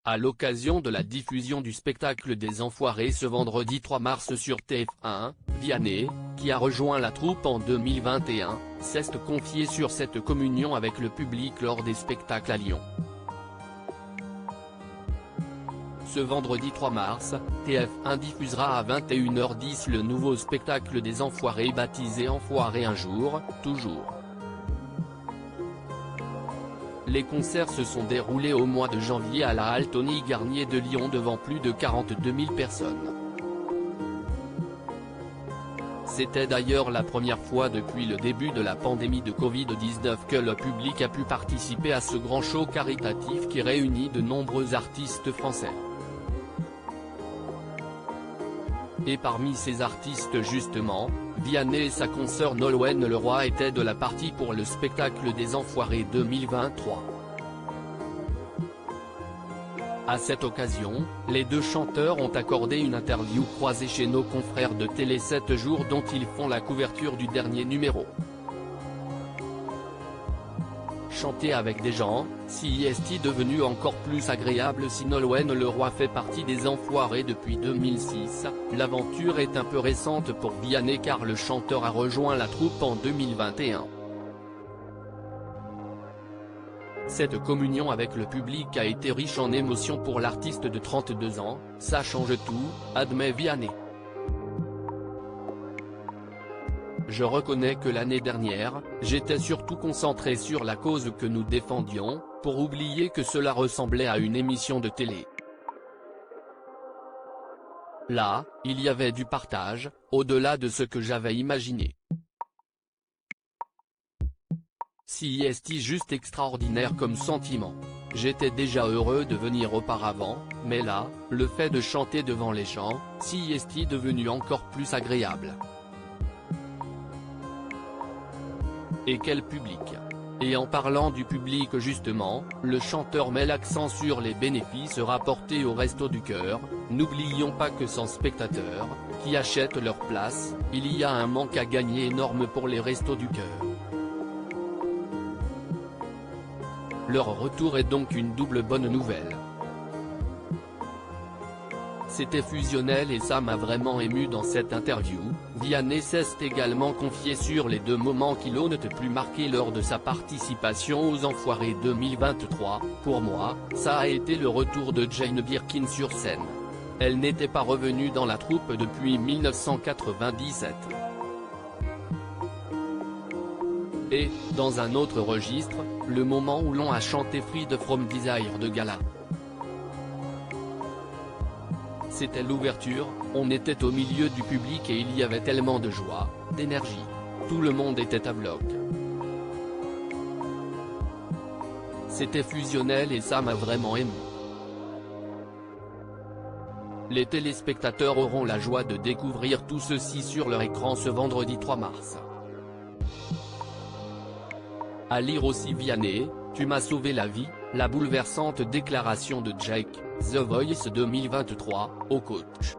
À l'occasion de la diffusion du spectacle des Enfoirés ce vendredi 3 mars sur TF1, Vianney, qui a rejoint la troupe en 2021, s'est confié sur cette communion avec le public lors des spectacles à Lyon. Ce vendredi 3 mars, TF1 diffusera à 21h10 le nouveau spectacle des Enfoirés baptisé Enfoirés un jour, toujours. Les concerts se sont déroulés au mois de janvier à la halle Tony Garnier de Lyon devant plus de 42 000 personnes. C'était d'ailleurs la première fois depuis le début de la pandémie de Covid-19 que le public a pu participer à ce grand show caritatif qui réunit de nombreux artistes français. Et parmi ces artistes justement, Vianney et sa consoeur Nolwenn Leroy étaient de la partie pour le spectacle des Enfoirés 2023. À cette occasion, les deux chanteurs ont accordé une interview croisée chez nos confrères de Télé 7 jours dont ils font la couverture du dernier numéro. Chanter avec des gens, si est devenu encore plus agréable si Nolwenn Leroy fait partie des Enfoirés depuis 2006, l'aventure est un peu récente pour Vianney car le chanteur a rejoint la troupe en 2021. Cette communion avec le public a été riche en émotions pour l'artiste de 32 ans, ça change tout, admet Vianney. Je reconnais que l'année dernière, j'étais surtout concentré sur la cause que nous défendions, pour oublier que cela ressemblait à une émission de télé. Là, il y avait du partage, au-delà de ce que j'avais imaginé. C'est juste extraordinaire comme sentiment. J'étais déjà heureux de venir auparavant, mais là, le fait de chanter devant les gens, c'est devenu encore plus agréable. Et quel public! Et en parlant du public justement, le chanteur met l'accent sur les bénéfices rapportés au Restos du Cœur. N'oublions pas que sans spectateurs, qui achètent leur place, il y a un manque à gagner énorme pour les Restos du Cœur. Leur retour est donc une double bonne nouvelle. C'était fusionnel et ça m'a vraiment ému dans cette interview. Vianney s'est également confié sur les deux moments qui l'ont le plus marqué lors de sa participation aux Enfoirés 2023, pour moi, ça a été le retour de Jane Birkin sur scène. Elle n'était pas revenue dans la troupe depuis 1997. Et, dans un autre registre, le moment où l'on a chanté Freed from Desire de Gala. C'était l'ouverture, on était au milieu du public et il y avait tellement de joie, d'énergie. Tout le monde était à bloc. C'était fusionnel et ça m'a vraiment ému. Les téléspectateurs auront la joie de découvrir tout ceci sur leur écran ce vendredi 3 mars. À lire aussi Vianney, tu m'as sauvé la vie, la bouleversante déclaration de Jake, The Voice 2023, au coach.